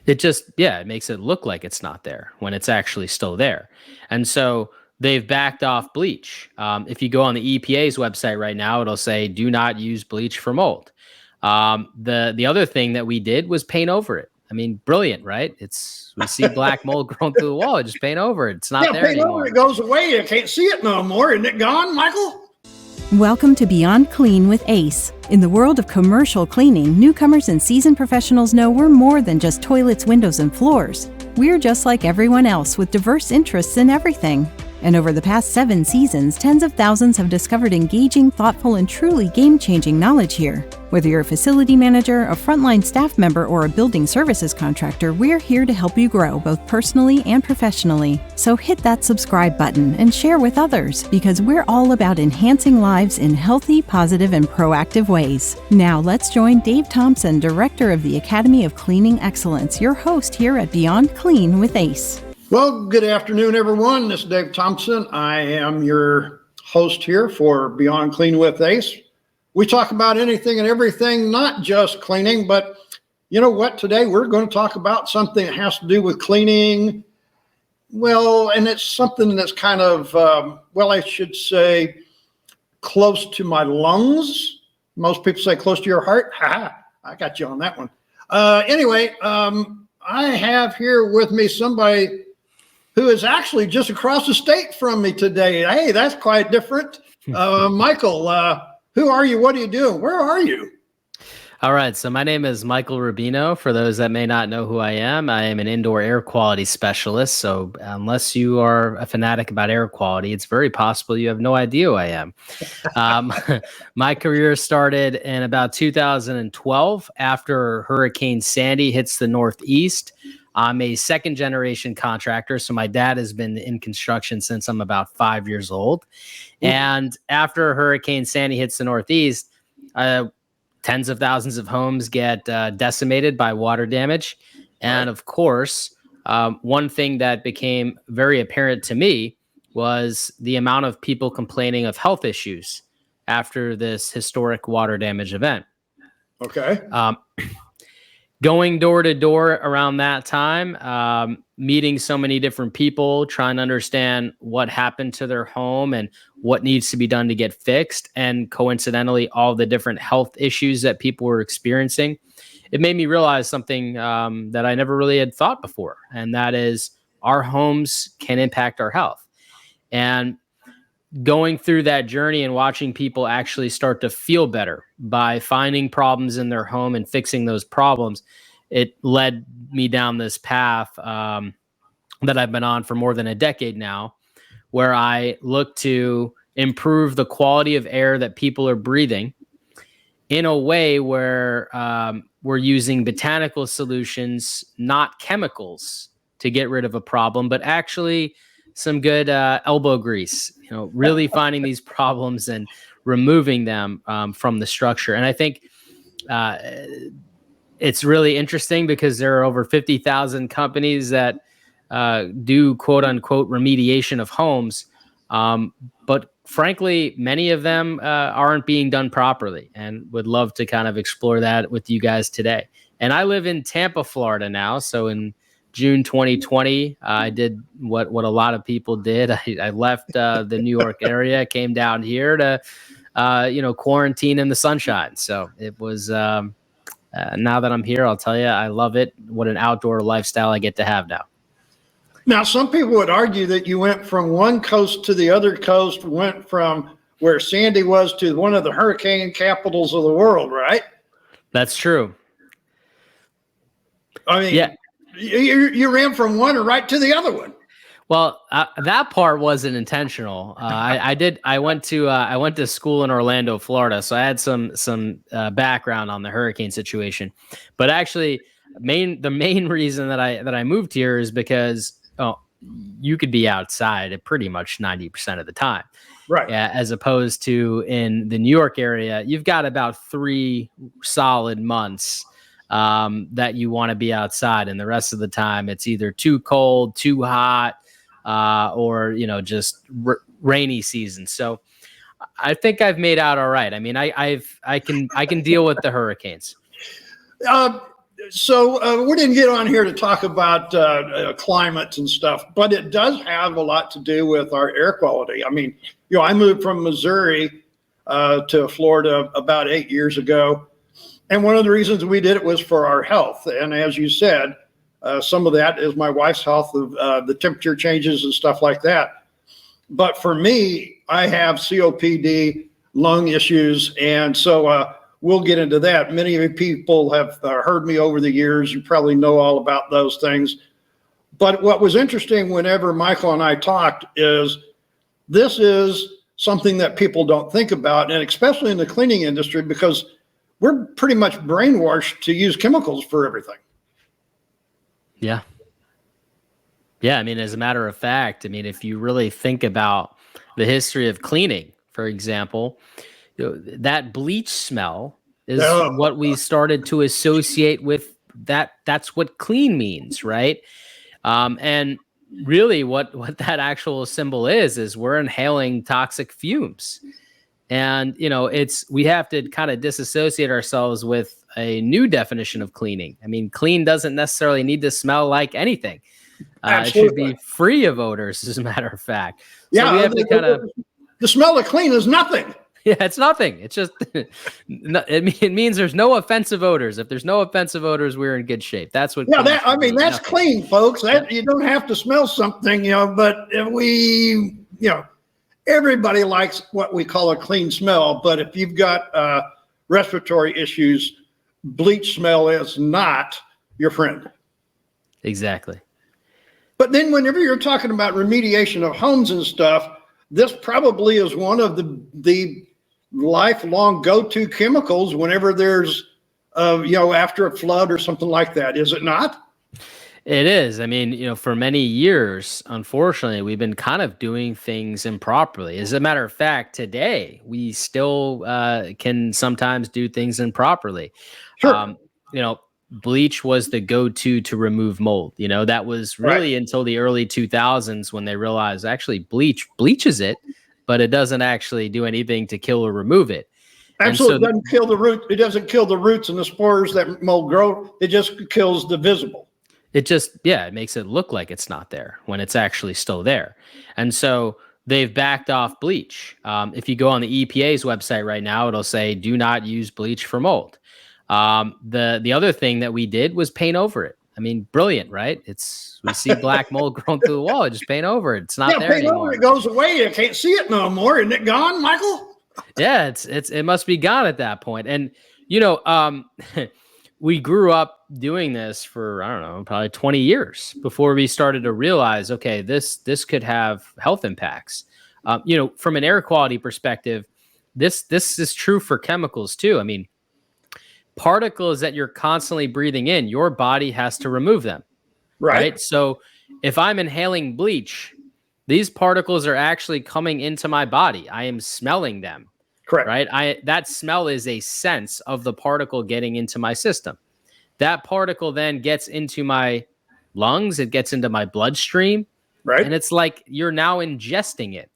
It just, yeah, it makes it look like it's not there when it's actually still there. And so they've backed off bleach. If you go on the EPA's website right now, it'll say, do not use bleach for mold. The other thing that we did was paint over it. I mean, brilliant, right? We see black mold growing through the wall, just paint over it. It's not there paint anymore. Over it goes away. You can't see it no more. Isn't it gone, Michael? Welcome to Beyond Clean with ACE. In the world of commercial cleaning, newcomers and seasoned professionals know we're more than just toilets, windows, and floors. We're just like everyone else with diverse interests in everything. And over the past 7 seasons, tens of thousands have discovered engaging, thoughtful, and truly game-changing knowledge here. Whether you're a facility manager, a frontline staff member, or a building services contractor, we're here to help you grow both personally and professionally. So hit that subscribe button and share with others, because we're all about enhancing lives in healthy, positive, and proactive ways. Now let's join Dave Thompson, Director of the Academy of Cleaning Excellence, your host here at Beyond Clean with ACE. Well, good afternoon, everyone. This is Dave Thompson. I am your host here for Beyond Clean with ACE. We talk about anything and everything, not just cleaning, but you know what? Today we're going to talk about something that has to do with cleaning. Well, and it's something that's kind of, I should say, close to my lungs. Most people say close to your heart. I got you on that one. Anyway, I have here with me somebody who is actually just across the state from me today. Hey, that's quite different. Michael, who are you? What are you doing? Where are you? All right. So my name is Michael Rubino. For those that may not know who I am an indoor air quality specialist. So unless you are a fanatic about air quality, it's very possible you have no idea who I am. My career started in about 2012 after Hurricane Sandy hits the Northeast. I'm a second generation contractor. So my dad has been in construction since I'm about 5 years old. And after Hurricane Sandy hits the Northeast, tens of thousands of homes get decimated by water damage. And of course, one thing that became very apparent to me was the amount of people complaining of health issues after this historic water damage event. Okay. Going door to door around that time, meeting so many different people, trying to understand what happened to their home and what needs to be done to get fixed. And coincidentally, all the different health issues that people were experiencing. It made me realize something that I never really had thought before. And that is our homes can impact our health. And going through that journey and watching people actually start to feel better by finding problems in their home and fixing those problems, it led me down this path that I've been on for more than a decade now, where I look to improve the quality of air that people are breathing in a way where we're using botanical solutions, not chemicals, to get rid of a problem, but actually some good elbow grease, really finding these problems and removing them from the structure. And I think it's really interesting because there are over 50,000 companies that do quote unquote remediation of homes. But frankly, many of them aren't being done properly, and would love to kind of explore that with you guys today. And I live in Tampa, Florida now. So in June 2020, I did what a lot of people did. I left the New York area, came down here to, quarantine in the sunshine. So it was, now that I'm here, I'll tell you, I love it. What an outdoor lifestyle I get to have now. Now, some people would argue that you went from one coast to the other coast, went from where Sandy was to one of the hurricane capitals of the world, right? That's true. I mean, yeah. You ran from one right to the other one. Well, that part wasn't intentional. I went to school in Orlando, Florida, so I had some background on the hurricane situation. But actually, the main reason that I moved here is because you could be outside at pretty much 90% of the time, right? As opposed to in the New York area, you've got about 3 solid months that you want to be outside, and the rest of the time it's either too cold, too hot, or just rainy season. So I think I've made out all right. I mean, I can deal with the hurricanes. So we didn't get on here to talk about climates and stuff, but it does have a lot to do with our air quality. I mean, I moved from Missouri to Florida about 8 years ago. And one of the reasons we did it was for our health. And as you said, some of that is my wife's health, of the temperature changes and stuff like that. But for me, I have COPD, lung issues. And so we'll get into that. Many of you people have heard me over the years. You probably know all about those things. But what was interesting whenever Michael and I talked is this is something that people don't think about, and especially in the cleaning industry, because we're pretty much brainwashed to use chemicals for everything. Yeah. Yeah. I mean, as a matter of fact, I mean, if you really think about the history of cleaning, for example, that bleach smell is what we started to associate with that. That's what clean means, right? And really what that actual symbol is we're inhaling toxic fumes. And, we have to kind of disassociate ourselves with a new definition of cleaning. I mean, clean doesn't necessarily need to smell like anything. It should be free of odors, as a matter of fact. So we have to kind of... The smell of clean is nothing. Yeah, it's nothing. It's just, it means there's no offensive odors. If there's no offensive odors, we're in good shape. That's what... Yeah, that's clean, folks. You don't have to smell something, but everybody likes what we call a clean smell. But if you've got respiratory issues, bleach smell is not your friend. Exactly. But then whenever you're talking about remediation of homes and stuff, this probably is one of the lifelong go-to chemicals whenever there's, after a flood or something like that. Is it not? It is. I mean, for many years, unfortunately, we've been kind of doing things improperly. As a matter of fact, today, we still can sometimes do things improperly. Sure. Bleach was the go-to to remove mold. That was really until the early 2000s when they realized actually bleach bleaches it, but it doesn't actually do anything to kill or remove it. Absolutely. It doesn't kill the root. It doesn't kill the roots and the spores that mold grow. It just kills the visible. It just, it makes it look like it's not there when it's actually still there. And so they've backed off bleach. If you go on the EPA's website right now, it'll say, do not use bleach for mold. The other thing that we did was paint over it. I mean, brilliant, right? We see black mold growing through the wall. Just paint over it. It's not there paint anymore. Over it goes away. You can't see it no more. Isn't it gone, Michael? Yeah, it must be gone at that point. And we grew up doing this for, I don't know, probably 20 years before we started to realize, okay, this could have health impacts. From an air quality perspective, this is true for chemicals too. I mean, particles that you're constantly breathing in, your body has to remove them. Right? So if I'm inhaling bleach, these particles are actually coming into my body. I am smelling them. Correct. Right? That smell is a sense of the particle getting into my system. That particle then gets into my lungs. It gets into my bloodstream. Right. And it's like you're now ingesting it.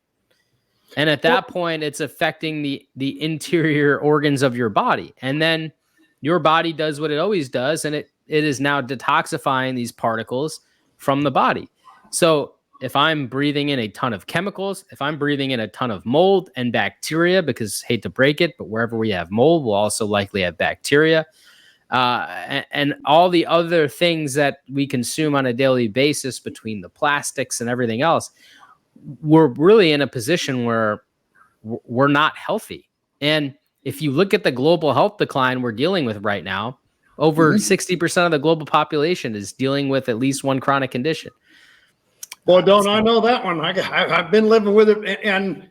And at that point, it's affecting the interior organs of your body. And then your body does what it always does, and it is now detoxifying these particles from the body. So if I'm breathing in a ton of chemicals, if I'm breathing in a ton of mold and bacteria, because hate to break it, but wherever we have mold, we'll also likely have bacteria, and all the other things that we consume on a daily basis between the plastics and everything else, we're really in a position where we're not healthy. And if you look at the global health decline we're dealing with right now, over 60% of the global population is dealing with at least one chronic condition. Boy, don't I know that one. I've been living with it. And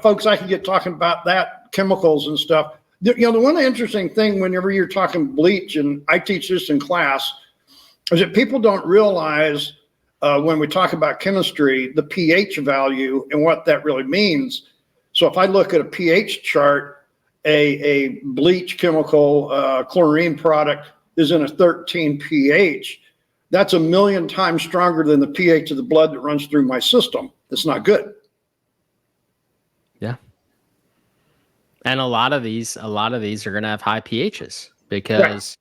folks, I can get talking about that, chemicals and stuff. The one interesting thing whenever you're talking bleach, and I teach this in class, is that people don't realize when we talk about chemistry, the pH value and what that really means. So if I look at a pH chart, a bleach chemical, chlorine product is in a 13 pH. That's 1 million times stronger than the pH of the blood that runs through my system. That's not good. Yeah. And a lot of these are going to have high pHs because,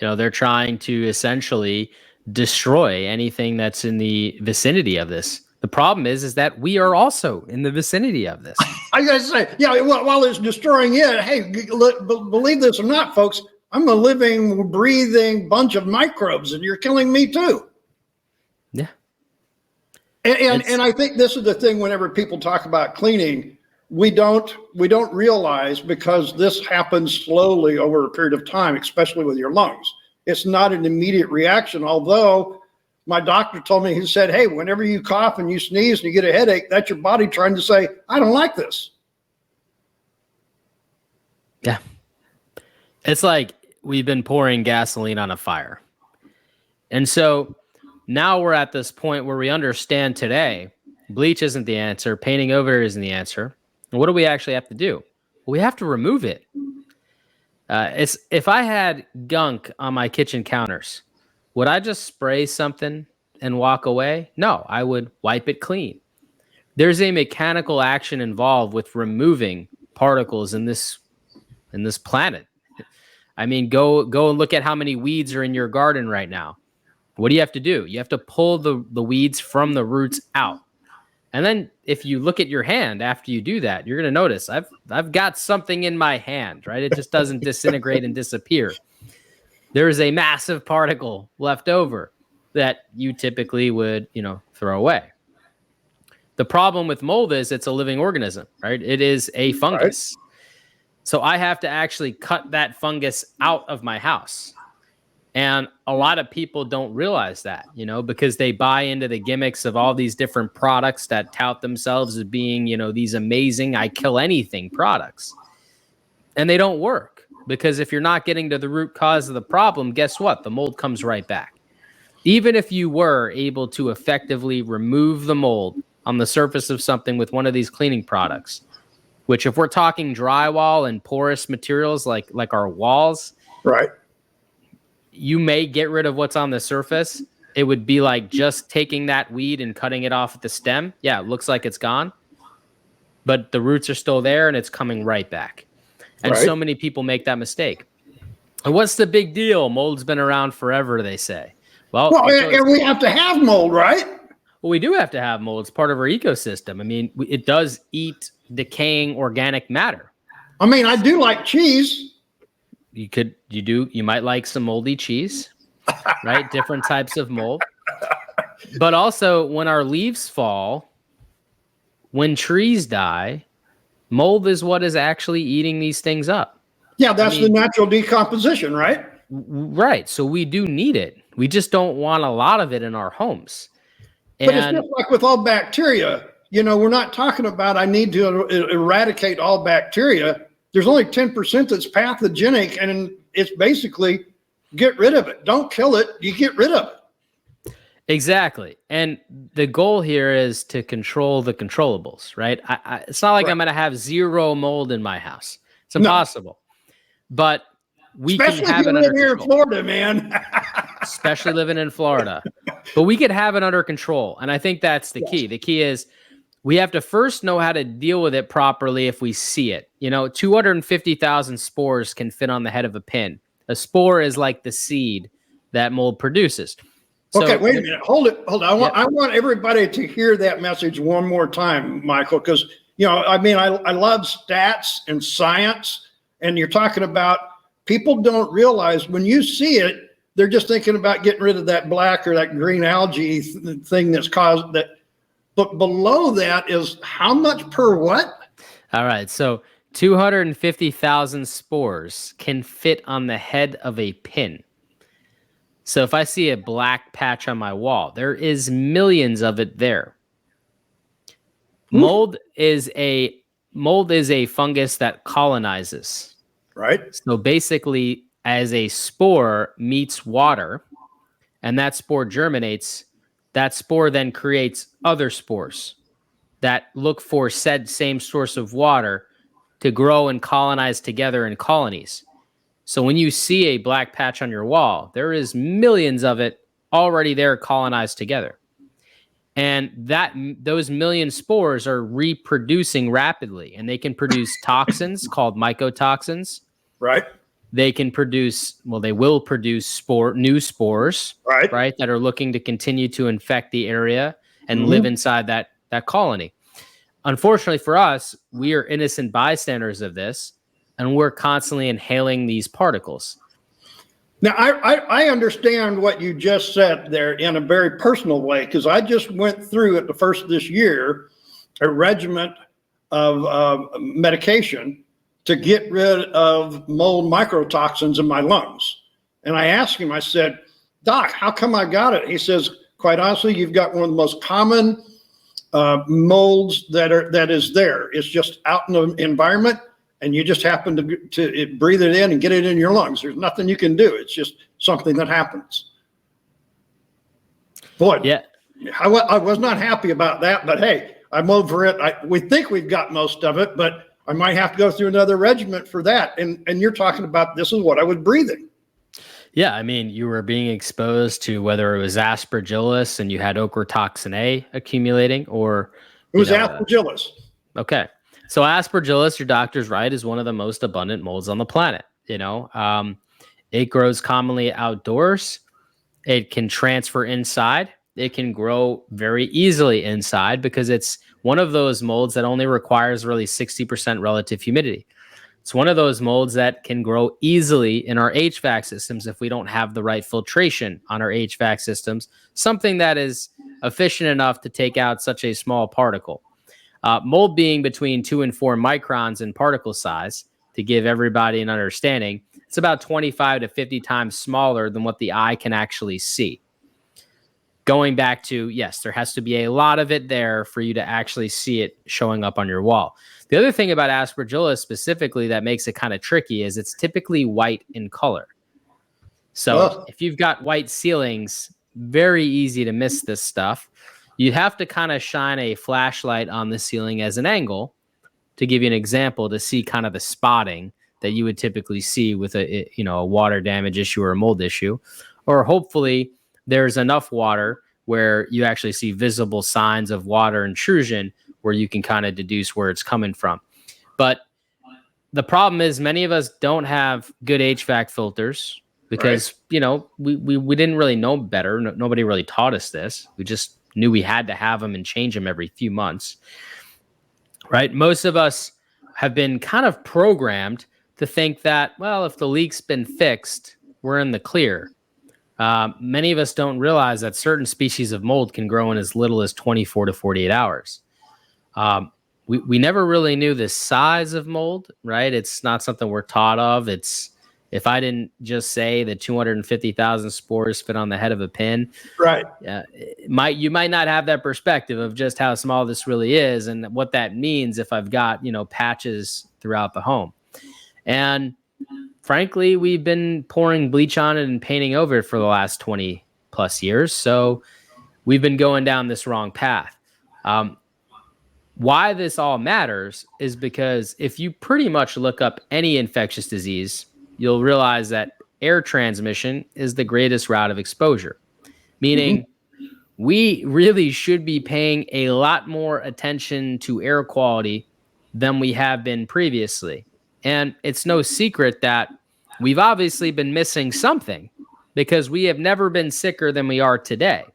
They're trying to essentially destroy anything that's in the vicinity of this. The problem is that we are also in the vicinity of this. I gotta say, yeah, while it's destroying it, hey, look, believe this or not, folks, I'm a living, breathing bunch of microbes, and you're killing me too. Yeah. And I think this is the thing. Whenever people talk about cleaning, we don't realize, because this happens slowly over a period of time, especially with your lungs. It's not an immediate reaction. Although my doctor told me, he said, hey, whenever you cough and you sneeze and you get a headache, that's your body trying to say, I don't like this. Yeah. It's like we've been pouring gasoline on a fire. And so now we're at this point where we understand today, bleach isn't the answer. Painting over isn't the answer. And what do we actually have to do? Well, we have to remove it. If I had gunk on my kitchen counters, would I just spray something and walk away? No, I would wipe it clean. There's a mechanical action involved with removing particles in this planet. I mean, go and look at how many weeds are in your garden right now. What do you have to do? You have to pull the weeds from the roots out. And then if you look at your hand after you do that, you're going to notice I've got something in my hand, right? It just doesn't disintegrate and disappear. There is a massive particle left over that you typically would, throw away. The problem with mold is it's a living organism, right? It is a fungus. Right. So I have to actually cut that fungus out of my house. And a lot of people don't realize that, because they buy into the gimmicks of all these different products that tout themselves as being, these amazing, I kill anything products. And they don't work, because if you're not getting to the root cause of the problem, guess what? The mold comes right back. Even if you were able to effectively remove the mold on the surface of something with one of these cleaning products, which if we're talking drywall and porous materials like our walls, right, you may get rid of what's on the surface. It would be like just taking that weed and cutting it off at the stem. Yeah, it looks like it's gone, but the roots are still there and it's coming right back. And so many people make that mistake. And what's the big deal? Mold's been around forever, they say. Well, and we have to have mold, right? Well, we do have to have mold. It's part of our ecosystem. I mean, it does eat decaying organic matter. I mean, I do like cheese. You might like some moldy cheese, right? Different types of mold. But also when our leaves fall, when trees die, mold is what is actually eating these things up. Yeah, that's the natural decomposition, right? Right. So we do need it. We just don't want a lot of it in our homes. But it's just like with all bacteria. We're not talking about I need to eradicate all bacteria. There's only 10% that's pathogenic, and it's basically get rid of it. Don't kill it. You get rid of it. Exactly. And the goal here is to control the controllables, right? It's not like I'm going to have zero mold in my house. It's impossible. No. But we can have it under control. Especially here in Florida, man. Especially living in Florida. But we could have it under control. And I think that's the key. The key is we have to first know how to deal with it properly if we see it. 250,000 spores can fit on the head of a pin. A spore is like the seed that mold produces. So, okay, wait a minute. Hold it. I want everybody to hear that message one more time, Michael, because, I love stats and science, and you're talking about people don't realize when you see it, they're just thinking about getting rid of that black or that green algae thing that's caused that. But below that is how much per what? All right. So 250,000 spores can fit on the head of a pin. So if I see a black patch on my wall, there is millions of it there. Mold is a fungus that colonizes. Right. So basically, as a spore meets water and that spore germinates, that spore then creates other spores that look for said same source of water to grow and colonize together in colonies. So when you see a black patch on your wall, there is millions of it already there colonized together. And those million spores are reproducing rapidly, and they can produce toxins called mycotoxins. Right. they can produce, well, they will produce new spores, right, that are looking to continue to infect the area and live inside that colony. Unfortunately for us, we are innocent bystanders of this, and we're constantly inhaling these particles. Now, I understand what you just said there in a very personal way, because I just went through at the first of this year a regimen of medication to get rid of mold microtoxins in my lungs. And I asked him, I said, Doc, how come I got it? He says, quite honestly, you've got one of the most common molds that is there. It's just out in the environment, and you just happen to breathe it in and get it in your lungs. There's nothing you can do. It's just something that happens. Boy, yeah, I was not happy about that, but hey, I'm over it. We think we've got most of it, but I might have to go through another regimen for that. And you're talking about this is what I was breathing. Yeah, I mean, you were being exposed to whether it was aspergillus and you had ochratoxin A accumulating, or it was aspergillus. Okay. So aspergillus, your doctor's right, is one of the most abundant molds on the planet. It grows commonly outdoors. It can transfer inside. It can grow very easily inside because it's one of those molds that only requires really 60% relative humidity. It's one of those molds that can grow easily in our HVAC systems if we don't have the right filtration on our HVAC systems, something that is efficient enough to take out such a small particle. Mold being between 2 and 4 microns in particle size, to give everybody an understanding, it's about 25 to 50 times smaller than what the eye can actually see. Going back to, yes, there has to be a lot of it there for you to actually see it showing up on your wall. The other thing about aspergillus specifically that makes it kind of tricky is it's typically white in color. So if you've got white ceilings, very easy to miss this stuff. You have to kind of shine a flashlight on the ceiling as an angle, to give you an example, to see kind of the spotting that you would typically see with a water damage issue or a mold issue. Or hopefully there's enough water where you actually see visible signs of water intrusion where you can kind of deduce where it's coming from. But the problem is many of us don't have good HVAC filters because, we didn't really know better. Nobody really taught us this. We just knew we had to have them and change them every few months, right? Most of us have been kind of programmed to think that, well, if the leak's been fixed, we're in the clear. Many of us don't realize that certain species of mold can grow in as little as 24 to 48 hours. We never really knew the size of mold, right? It's not something we're taught of. If I didn't just say that 250,000 spores fit on the head of a pin, right? You might not have that perspective of just how small this really is and what that means if I've got, patches throughout the home. And frankly, we've been pouring bleach on it and painting over it for the last 20 plus years. So we've been going down this wrong path. Why this all matters is because if you pretty much look up any infectious disease, you'll realize that air transmission is the greatest route of exposure, meaning we really should be paying a lot more attention to air quality than we have been previously. And it's no secret that we've obviously been missing something because we have never been sicker than we are today.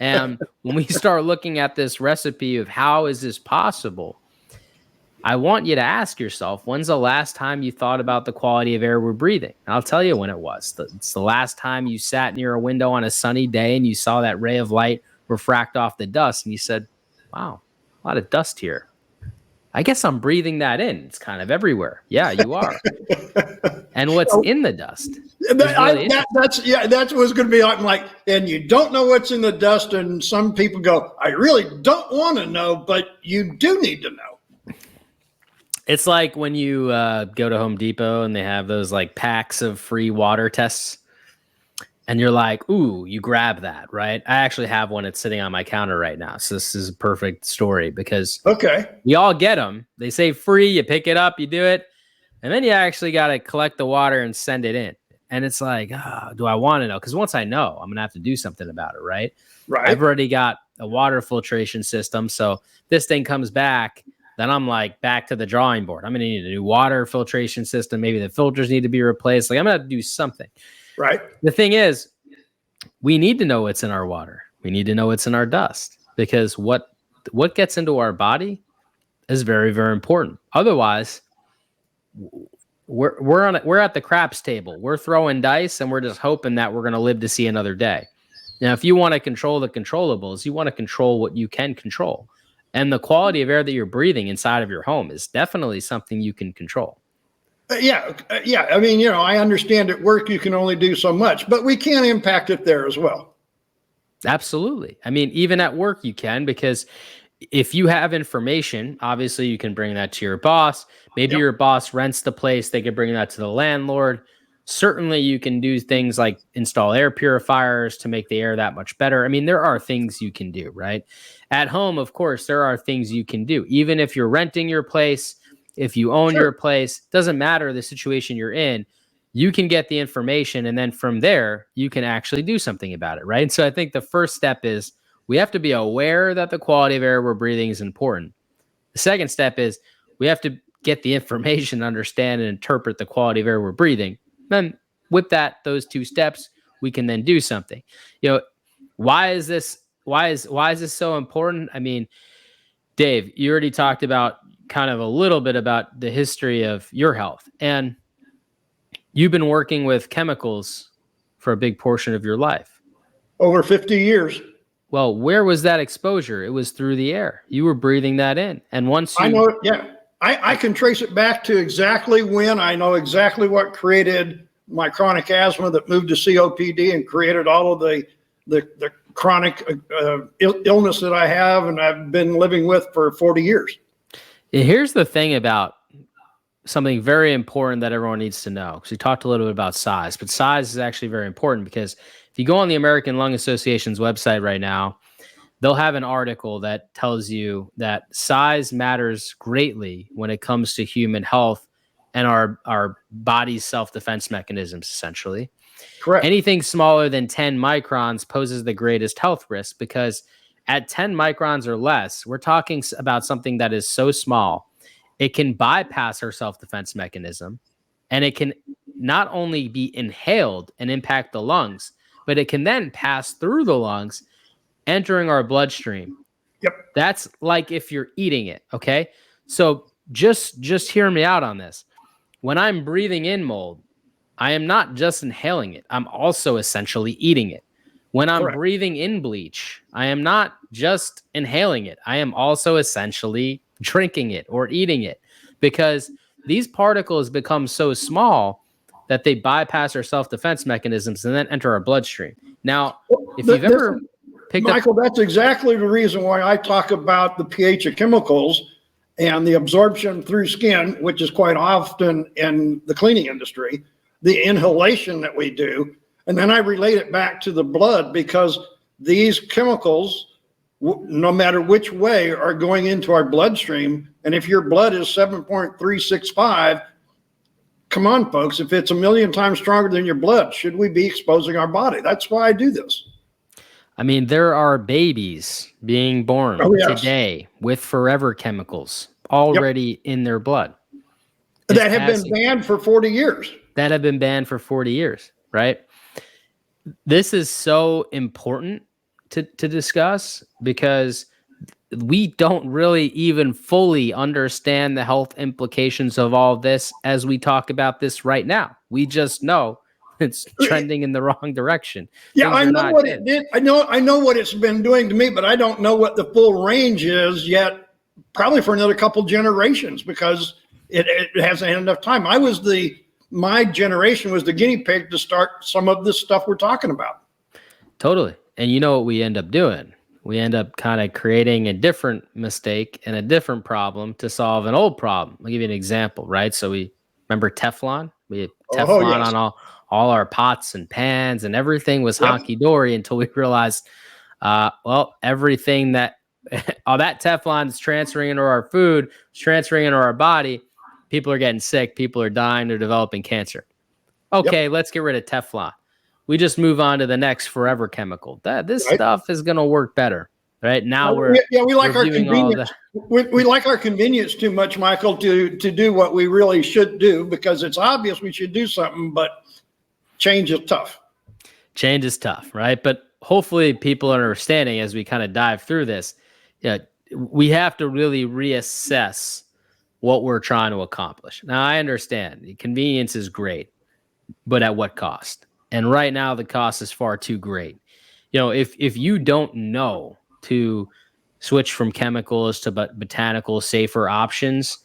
And when we start looking at this recipe of how is this possible, I want you to ask yourself, when's the last time you thought about the quality of air we're breathing? And I'll tell you when it was. It's the last time you sat near a window on a sunny day and you saw that ray of light refract off the dust and you said, wow, a lot of dust here. I guess I'm breathing that in. It's kind of everywhere. Yeah, you are. And what's in the dust? That's what's going to be like. And you don't know what's in the dust. And some people go, I really don't want to know, but you do need to know. It's like when you go to Home Depot and they have those like packs of free water tests. And you're like, ooh, you grab that, right? I actually have one. It's sitting on my counter right now. So this is a perfect story because we all get them. They say free, you pick it up, you do it. And then you actually got to collect the water and send it in. And it's like, do I want to know? Because once I know, I'm going to have to do something about it, right? Right. I've already got a water filtration system. So this thing comes back then I'm like back to the drawing board. I'm going to need a new water filtration system. Maybe the filters need to be replaced. Like I'm going to do something. Right. The thing is, we need to know what's in our water. We need to know what's in our dust, because what gets into our body is very, very important. Otherwise, we're at the craps table. We're throwing dice and we're just hoping that we're going to live to see another day. Now, if you want to control the controllables, you want to control what you can control. And the quality of air that you're breathing inside of your home is definitely something you can control. Yeah. I mean, I understand at work you can only do so much, but we can impact it there as well. Absolutely. I mean, even at work you can, because if you have information, obviously you can bring that to your boss. Maybe your boss rents the place. They could bring that to the landlord. Certainly you can do things like install air purifiers to make the air that much better. I mean, there are things you can do, right? At home, of course, there are things you can do. Even if you're renting your place, if you own your place, doesn't matter the situation you're in, you can get the information. And then from there, you can actually do something about it, right? So I think the first step is we have to be aware that the quality of air we're breathing is important. The second step is we have to get the information, understand and interpret the quality of air we're breathing. Then with those two steps, we can then do something. Why is this so important? I mean, Dave, you already talked about kind of a little bit about the history of your health, and you've been working with chemicals for a big portion of your life. Over 50 years. Well, where was that exposure? It was through the air. You were breathing that in. And once you... I know it, yeah. I can trace it back to exactly when. I know exactly what created my chronic asthma that moved to COPD and created all of the chronic illness that I have and I've been living with for 40 years. Here's the thing about something very important that everyone needs to know, because we talked a little bit about size, but size is actually very important, because if you go on the American Lung Association's website right now, they'll have an article that tells you that size matters greatly when it comes to human health and our body's self-defense mechanisms, essentially. Correct. Anything smaller than 10 microns poses the greatest health risk, because at 10 microns or less, we're talking about something that is so small, it can bypass our self-defense mechanism, and it can not only be inhaled and impact the lungs, but it can then pass through the lungs, entering our bloodstream. Yep. That's like if you're eating it, okay? So just hear me out on this. When I'm breathing in mold, I am not just inhaling it. I'm also essentially eating it. When I'm breathing in bleach, I am not just inhaling it. I am also essentially drinking it or eating it, because these particles become so small that they bypass our self-defense mechanisms and then enter our bloodstream. Now, if you've ever picked Michael, that's exactly the reason why I talk about the pH of chemicals and the absorption through skin, which is quite often in the cleaning industry, the inhalation that we do. And then I relate it back to the blood, because these chemicals, no matter which way, are going into our bloodstream. And if your blood is 7.365, come on, folks, if it's a million times stronger than your blood, should we be exposing our body? That's why I do this. I mean, there are babies being born today with forever chemicals already in their blood. That have been banned for 40 years. That have been banned for 40 years, right? This is so important to discuss, because we don't really even fully understand the health implications of all this as we talk about this right now. We just know it's trending in the wrong direction. Yeah, I know what it did. I know what it's been doing to me, but I don't know what the full range is yet, probably for another couple generations, because it hasn't had enough time. My generation was the guinea pig to start some of this stuff we're talking about. Totally. And you know what we end up doing? We end up kind of creating a different mistake and a different problem to solve an old problem. I'll give you an example, right? So we remember Teflon. We had Teflon on all our pots and pans, and everything was honky-dory until we realized, everything that all that Teflon is transferring into our food, is transferring into our body. People are getting sick. People are dying. They're developing cancer. Okay, let's get rid of Teflon. We just move on to the next forever chemical. This stuff is going to work better. right? Now we're we like our doing all convenience. We like our convenience too much, Michael, to do what we really should do, because it's obvious we should do something, but change is tough. Change is tough, right? But hopefully people are understanding as we kind of dive through this. Yeah, we have to really reassess what we're trying to accomplish. Now, I understand convenience is great, but at what cost? And right now, the cost is far too great. If you don't know to switch from chemicals to botanical, safer options,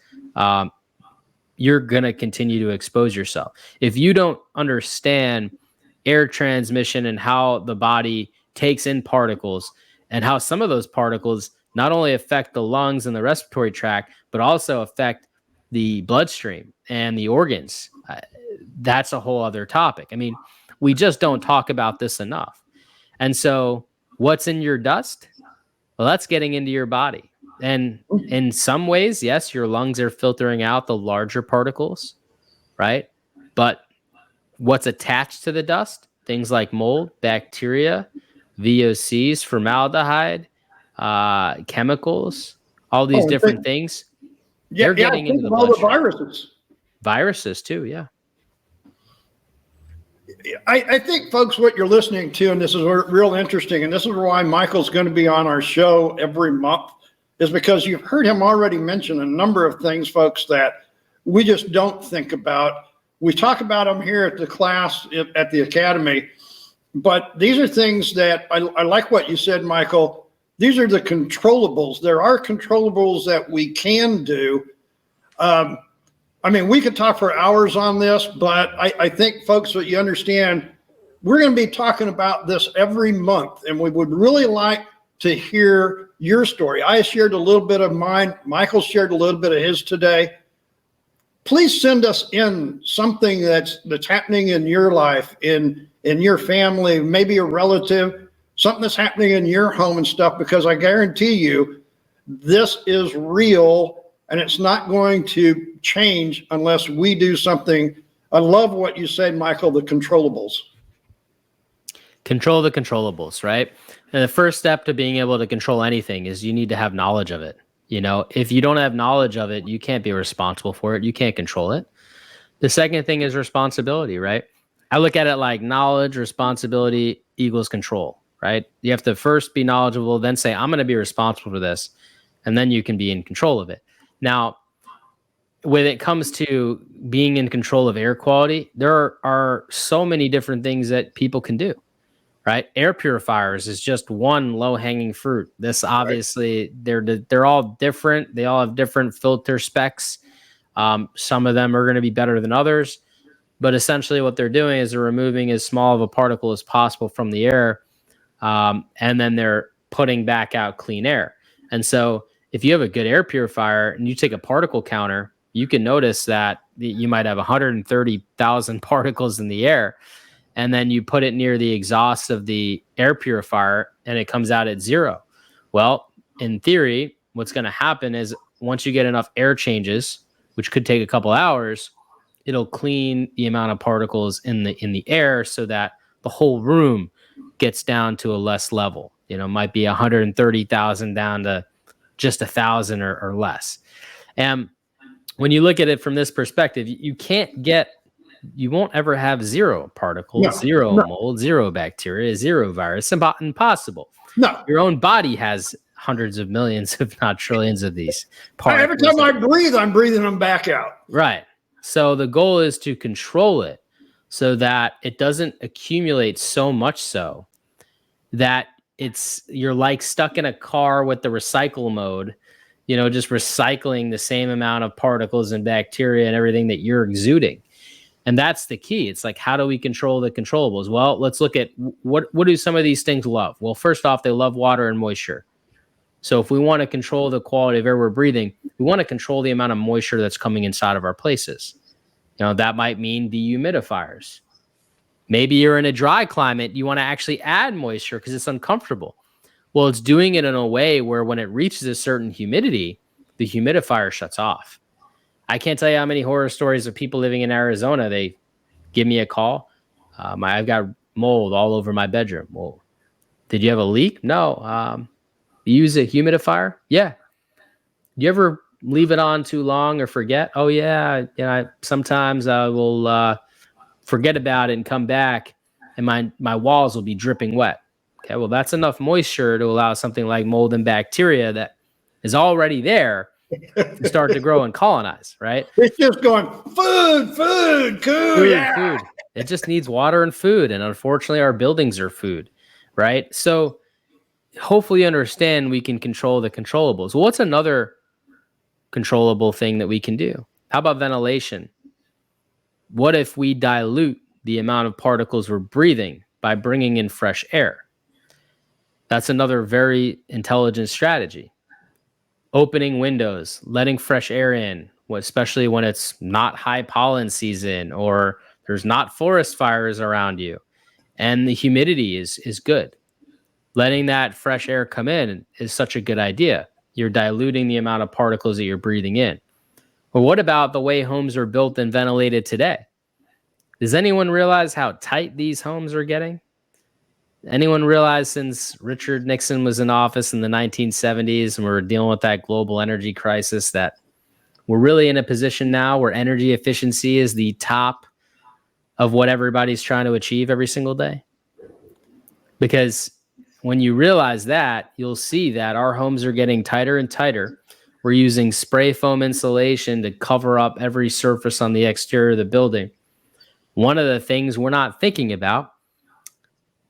you're going to continue to expose yourself. If you don't understand air transmission and how the body takes in particles and how some of those particles not only affect the lungs and the respiratory tract, but also affect the bloodstream and the organs, that's a whole other topic. I mean, we just don't talk about this enough. And so what's in your dust? Well, that's getting into your body. And in some ways, yes, your lungs are filtering out the larger particles, right? But what's attached to the dust? Things like mold, bacteria, VOCs, formaldehyde, chemicals, all these different things. They're getting into the bloodstream. Viruses. Viruses too, yeah. I think, folks, what you're listening to, and this is real interesting, and this is why Michael's going to be on our show every month, is because you've heard him already mention a number of things, folks, that we just don't think about. We talk about them here at the class at the academy, but these are things that I like what you said, Michael. These are the controllables. There are controllables that we can do. I mean, we could talk for hours on this, but I think, folks, what you understand, we're going to be talking about this every month, and we would really like to hear your story. I shared a little bit of mine. Michael shared a little bit of his today. Please send us in something that's happening in your life, in your family, maybe a relative, something that's happening in your home and stuff, because I guarantee you this is real. And it's not going to change unless we do something. I love what you said, Michael, the controllables. Control the controllables, right? And the first step to being able to control anything is you need to have knowledge of it. If you don't have knowledge of it, you can't be responsible for it. You can't control it. The second thing is responsibility, right? I look at it like knowledge, responsibility equals control, right? You have to first be knowledgeable, then say, I'm going to be responsible for this. And then you can be in control of it. Now, when it comes to being in control of air quality, there are so many different things that people can do, right? Air purifiers is just one low-hanging fruit. This obviously, they're all different. They all have different filter specs. Some of them are going to be better than others, but essentially what they're doing is they're removing as small of a particle as possible from the air, and then they're putting back out clean air. And so if you have a good air purifier and you take a particle counter, you can notice that you might have 130,000 particles in the air, and then you put it near the exhaust of the air purifier and it comes out at 0. Well, in theory, what's going to happen is once you get enough air changes, which could take a couple hours, it'll clean the amount of particles in the air so that the whole room gets down to a less level. Might be 130,000 down to just 1,000 or less. And when you look at it from this perspective, you won't ever have 0 particles, zero mold, 0 bacteria, 0 virus. Impossible. No. Your own body has hundreds of millions, if not trillions of these particles. Every time I breathe, I'm breathing them back out. Right. So the goal is to control it so that it doesn't accumulate so much so that you're like stuck in a car with the recycle mode, just recycling the same amount of particles and bacteria and everything that you're exuding. And that's the key. It's like, how do we control the controllables? Well, let's look at what do some of these things love? Well, first off, they love water and moisture. So if we want to control the quality of air we're breathing, we want to control the amount of moisture that's coming inside of our places. That might mean dehumidifiers. Maybe you're in a dry climate, you want to actually add moisture because it's uncomfortable. Well, it's doing it in a way where when it reaches a certain humidity, the humidifier shuts off. I can't tell you how many horror stories of people living in Arizona. They give me a call. I've got mold all over my bedroom. Well, did you have a leak? No. You use a humidifier? Yeah. You ever leave it on too long or forget? Oh yeah. Sometimes I will forget about it and come back and my walls will be dripping wet. Okay, well, that's enough moisture to allow something like mold and bacteria that is already there to start to grow and colonize, right? It's just going food, Food. It just needs water and food. And unfortunately, our buildings are food, right? So hopefully you understand we can control the controllables. Well, what's another controllable thing that we can do? How about ventilation? What if we dilute the amount of particles we're breathing by bringing in fresh air? That's another very intelligent strategy. Opening windows, letting fresh air in, especially when it's not high pollen season or there's not forest fires around you and the humidity is good. Letting that fresh air come in is such a good idea. You're diluting the amount of particles that you're breathing in. But what about the way homes are built and ventilated today? Does anyone realize how tight these homes are getting? Anyone realize since Richard Nixon was in office in the 1970s and we're dealing with that global energy crisis that we're really in a position now where energy efficiency is the top of what everybody's trying to achieve every single day? Because when you realize that, you'll see that our homes are getting tighter and tighter. We're using spray foam insulation to cover up every surface on the exterior of the building. One of the things we're not thinking about,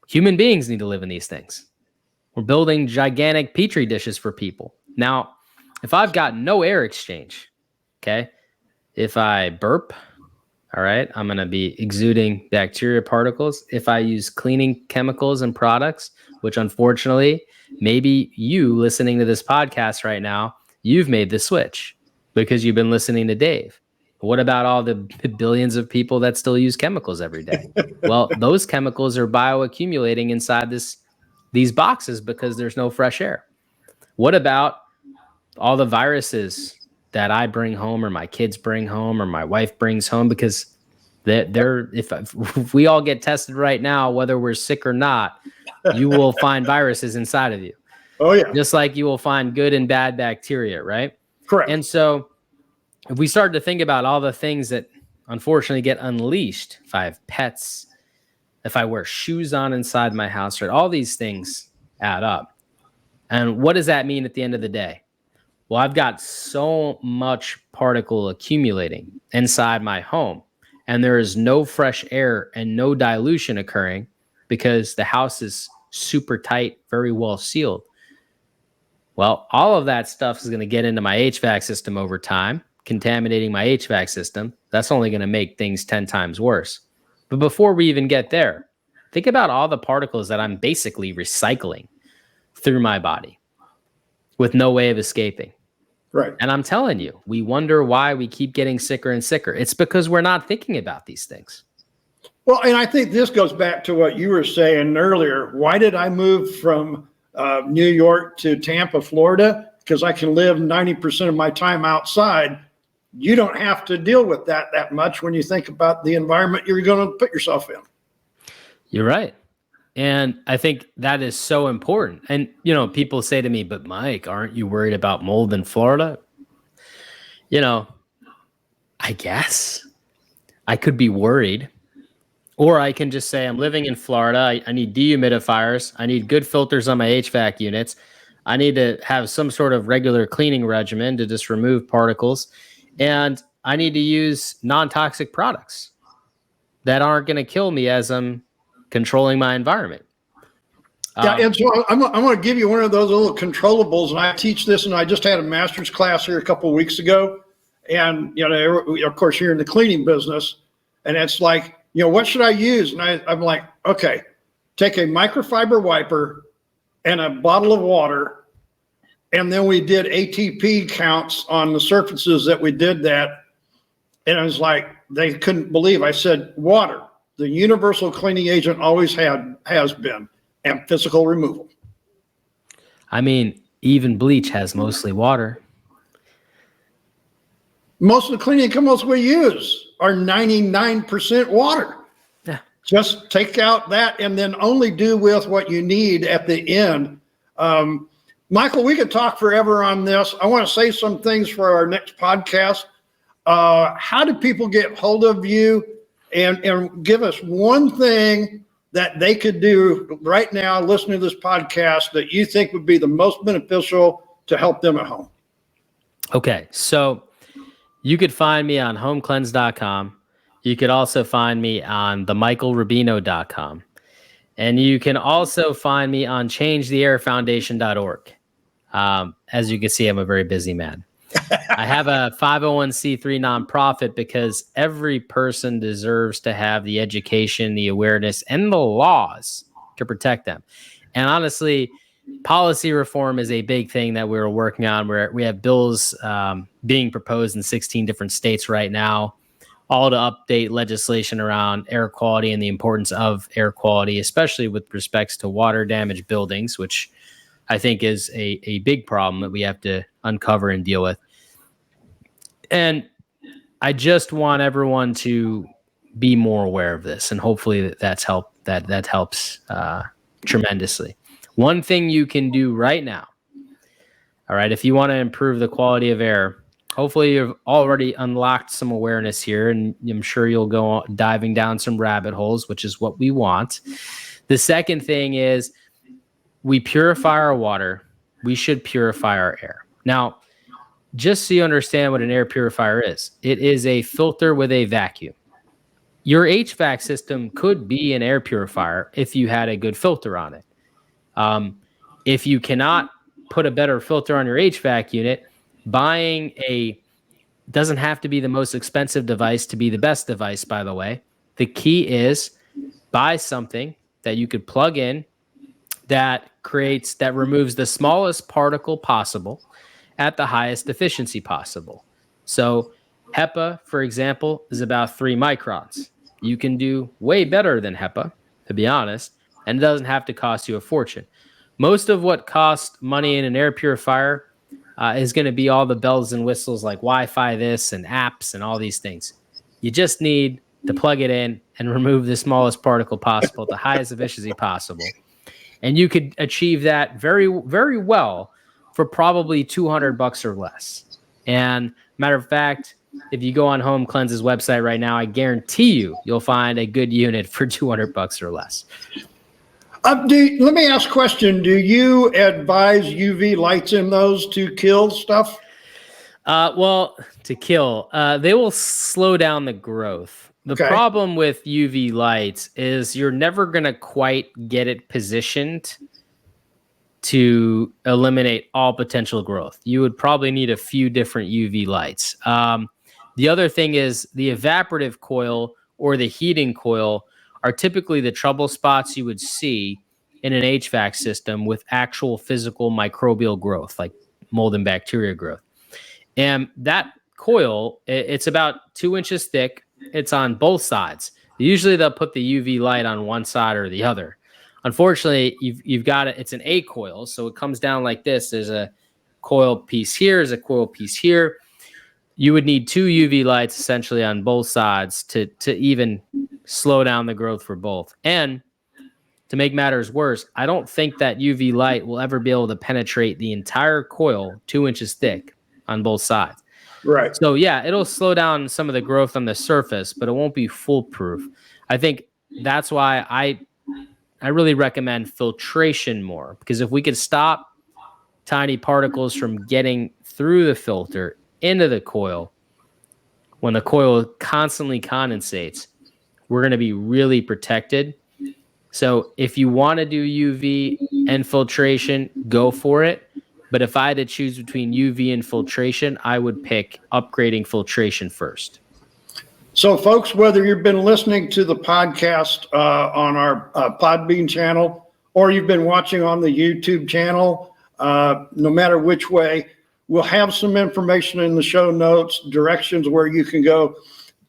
human beings need to live in these things. We're building gigantic petri dishes for people. Now, if I've got no air exchange, okay, if I burp, all right, I'm going to be exuding bacteria particles. If I use cleaning chemicals and products, which unfortunately, maybe you listening to this podcast right now, you've made the switch because you've been listening to Dave. What about all the billions of people that still use chemicals every day? Well, those chemicals are bioaccumulating inside these boxes because there's no fresh air. What about all the viruses that I bring home or my kids bring home or my wife brings home? Because if we all get tested right now, whether we're sick or not, you will find viruses inside of you. Oh, yeah. Just like you will find good and bad bacteria, right? Correct. And so if we start to think about all the things that unfortunately get unleashed, if I have pets, if I wear shoes on inside my house, right, all these things add up. And what does that mean at the end of the day? Well, I've got so much particle accumulating inside my home, and there is no fresh air and no dilution occurring because the house is super tight, very well sealed. Well, all of that stuff is going to get into my HVAC system over time, contaminating my HVAC system. That's only going to make things 10 times worse. But before we even get there, think about all the particles that I'm basically recycling through my body with no way of escaping. Right. And I'm telling you, we wonder why we keep getting sicker and sicker. It's because we're not thinking about these things. Well, and I think this goes back to what you were saying earlier. Why did I move from New York to Tampa, Florida? Because I can live 90% of my time outside. You don't have to deal with that much when you think about the environment you're going to put yourself in. You're right. And I think that is so important. And, people say to me, but Mike, aren't you worried about mold in Florida? I guess I could be worried. Or I can just say I'm living in Florida. I need dehumidifiers. I need good filters on my HVAC units. I need to have some sort of regular cleaning regimen to just remove particles. And I need to use non-toxic products that aren't going to kill me as I'm controlling my environment. Yeah, and so I'm going to give you one of those little controllables, and I teach this, and I just had a master's class here a couple of weeks ago. And, of course, you're in the cleaning business, and it's like, what should I use? And I'm like, okay, take a microfiber wiper and a bottle of water. And then we did ATP counts on the surfaces that we did that. And I was like, they couldn't believe. I said, water, the universal cleaning agent always has been, and physical removal. I mean, even bleach has mostly water. Most of the cleaning chemicals we use are 99% water. Yeah. Just take out that and then only do with what you need at the end. Michael, we could talk forever on this. I want to say some things for our next podcast. How do people get hold of you, and give us one thing that they could do right now, listening to this podcast, that you think would be the most beneficial to help them at home? Okay, so you could find me on homecleanse.com. You could also find me on themichaelrubino.com. And you can also find me on changetheairfoundation.org. As you can see, I'm a very busy man. I have a 501c3 nonprofit because every person deserves to have the education, the awareness, and the laws to protect them. And honestly, policy reform is a big thing that we're working on, where we have bills being proposed in 16 different states right now, all to update legislation around air quality and the importance of air quality, especially with respects to water damaged buildings, which I think is a big problem that we have to uncover and deal with. And I just want everyone to be more aware of this, and hopefully that helps tremendously. One thing you can do right now, all right, if you want to improve the quality of air, hopefully you've already unlocked some awareness here, and I'm sure you'll go diving down some rabbit holes, which is what we want. The second thing is, we purify our water. We should purify our air. Now, just so you understand what an air purifier is, it is a filter with a vacuum. Your HVAC system could be an air purifier if you had a good filter on it. If you cannot put a better filter on your HVAC unit, buying doesn't have to be the most expensive device to be the best device, by the way. The key is buy something that you could plug in that removes the smallest particle possible at the highest efficiency possible. So HEPA, for example, is about 3 microns. You can do way better than HEPA, to be honest, and it doesn't have to cost you a fortune. Most of what costs money in an air purifier is going to be all the bells and whistles like Wi-Fi this and apps and all these things. You just need to plug it in and remove the smallest particle possible at the highest efficiency possible. And you could achieve that very, very well for probably $200 or less. And matter of fact, if you go on Home Cleanse's website right now, I guarantee you'll find a good unit for $200 or less. Let me ask a question. Do you advise UV lights in those to kill stuff? Well, to kill, they will slow down the growth. The problem with UV lights is you're never going to quite get it positioned to eliminate all potential growth. You would probably need a few different UV lights. The other thing is the evaporative coil or the heating coil are typically the trouble spots you would see in an HVAC system with actual physical microbial growth, like mold and bacteria growth. And that coil, it's about 2 inches thick. It's on both sides. Usually they'll put the UV light on one side or the other. Unfortunately, you've got it. It's an A coil, so it comes down like this. There's a coil piece here. There's a coil piece here. You would need 2 UV lights essentially on both sides to even slow down the growth for both. And to make matters worse, I don't think that UV light will ever be able to penetrate the entire coil 2 inches thick on both sides. Right. So yeah, it'll slow down some of the growth on the surface, but it won't be foolproof. I think that's why I really recommend filtration more, because if we could stop tiny particles from getting through the filter into the coil, when the coil constantly condensates, we're going to be really protected. So if you want to do UV and filtration, go for it. But if I had to choose between UV and filtration, I would pick upgrading filtration first. So, folks, whether you've been listening to the podcast on our Podbean channel, or you've been watching on the YouTube channel, no matter which way, we'll have some information in the show notes, directions where you can go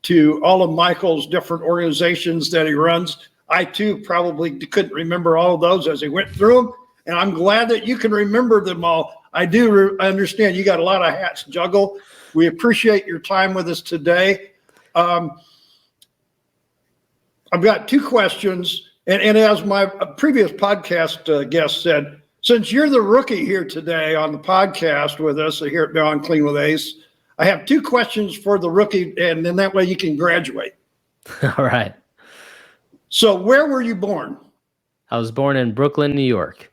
to all of Michael's different organizations that he runs. I, too, probably couldn't remember all of those as he went through them. And I'm glad that you can remember them all. I understand you got a lot of hats to juggle. We appreciate your time with us today. I've got 2 questions. And as my previous podcast guest said, Since you're the rookie here today on the podcast with us here at Beyond Clean with Ace, I have 2 questions for the rookie, and then that way you can graduate. All right. So where were you born? I was born in Brooklyn, New York.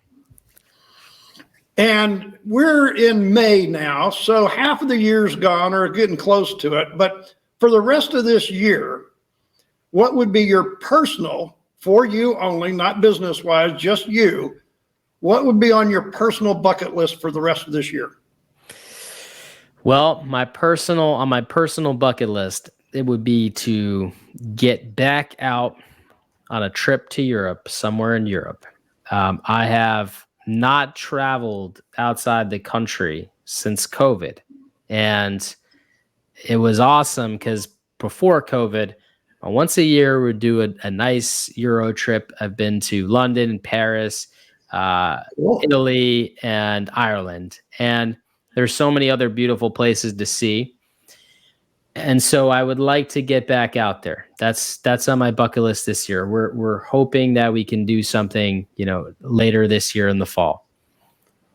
And we're in May now, so half of the year's gone or getting close to it. But for the rest of this year, what would be your personal, for you only, not business-wise, just you, what would be on your personal bucket list for the rest of this year? Well, on my personal bucket list, it would be to get back out on a trip to Europe, somewhere in Europe. I have not traveled outside the country since COVID. And it was awesome because before COVID, once a year we'd do a nice Euro trip. I've been to London, Paris, Italy, and Ireland. And there's so many other beautiful places to see. And so I would like to get back out there. That's on my bucket list this year. We're hoping that we can do something, later this year in the fall.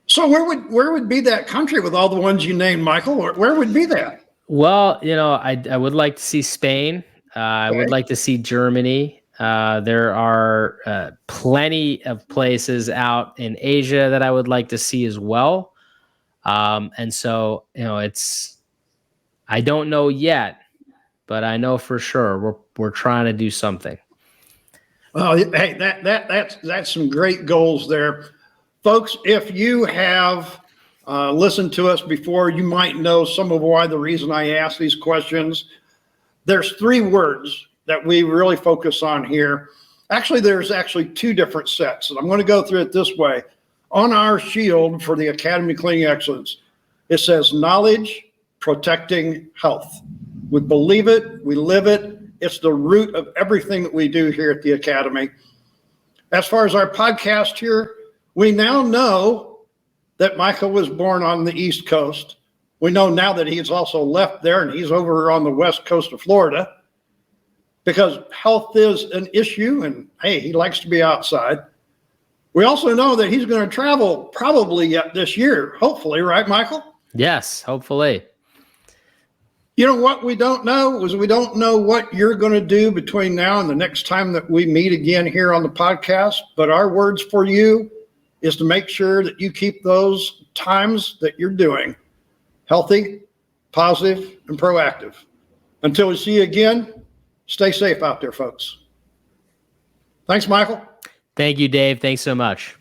So where would be that country with all the ones you named, Michael? Where would be that? Well, I would like to see Spain. I would like to see Germany. There are plenty of places out in Asia that I would like to see as well. And so, I don't know yet, but I know for sure we're trying to do something. Well, hey, that's some great goals there. Folks, if you have listened to us before, you might know some of why the reason I ask these questions. There's 3 words that we really focus on here. Actually, there's 2 different sets, and I'm going to go through it this way. On our shield for the Academy of Cleaning Excellence, it says knowledge, protecting health. We believe it, we live it. It's the root of everything that we do here at the Academy. As far as our podcast here, we now know that Michael was born on the East Coast. We know now that he's also left there and he's over on the West Coast of Florida because health is an issue and hey, he likes to be outside. We also know that he's going to travel probably yet this year, hopefully, right, Michael? Yes, hopefully. You know what we don't know is we don't know what you're going to do between now and the next time that we meet again here on the podcast. But our words for you is to make sure that you keep those times that you're doing healthy, positive, and proactive. Until we see you again, stay safe out there, folks. Thanks, Michael. Thank you, Dave. Thanks so much.